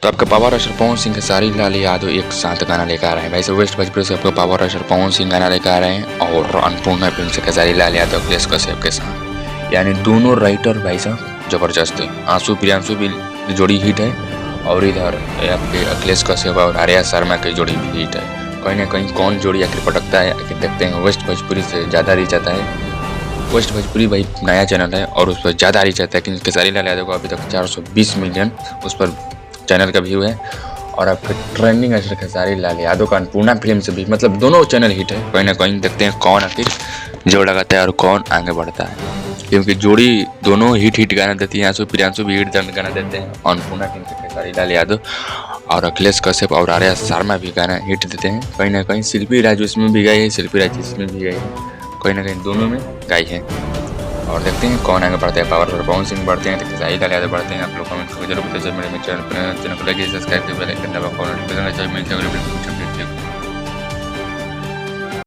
तो आपका power star Pawan Singh Khesari Lal Yadav एक साथ गाना लेकर आ रहे हैं भाई। से वेस्ट भोजपुरी से आपको पावर स्टार पवन सिंह गाना लेकर आ रहे हैं और अन्नपूर्णा फिल्म से खेसारी लाल यादव अखिलेश कश्यप के साथ, यानी दोनों राइटर भाई साहब जबरदस्त है। आंसू प्रियांशु भी जोड़ी हिट है और इधर आपके अखिलेश कश्यप और आर्या शर्मा की जोड़ी भी हिट है। कहीं ना कहीं कौन जोड़ी आखिर पटकता है आखिर देखते हैं। वेस्ट भोजपुरी से ज़्यादा रीच आता है। वेस्ट भोजपुरी भाई नया चैनल है और उस पर ज़्यादा रीच आता है, क्योंकि खेसारी लाल यादव को अभी तक 420 मिलियन उस पर चैनल का व्यू है। और आपके ट्रेंडिंग है खेसारी लाल यादव का अन्नपूर्णा फिल्म से भी, मतलब दोनों चैनल हिट है। कहीं ना कहीं देखते हैं कौन आखिर जोड़ लगाता है और कौन आगे बढ़ता है, क्योंकि जोड़ी दोनों हिट गाना देती है। आंसू प्रियांशु भी हिट गाना देते हैं। अन्नपूर्णा फिल्म से खेसारी लाल यादव और अखिलेश कश्यप और आर्या शर्मा भी गाना हिट देते हैं। कहीं ना कहीं शिल्पी राजू इसमें भी गई है, शिल्पी राजू इसमें भी गई है, कहीं ना कहीं दोनों में गाई है। और देखते हैं कौन आगे बढ़ते हैं। पावर पवन सिंह बढ़ते हैं तो खेसारी लाल यादव बढ़ते हैं। आप लोग कमेंट करके जरूर बताइए। मेरे चैनल को लाइक सब्सक्राइब करके बेल आइकन दबाओ और नोटिफिकेशन चाहिए मिलते हैं।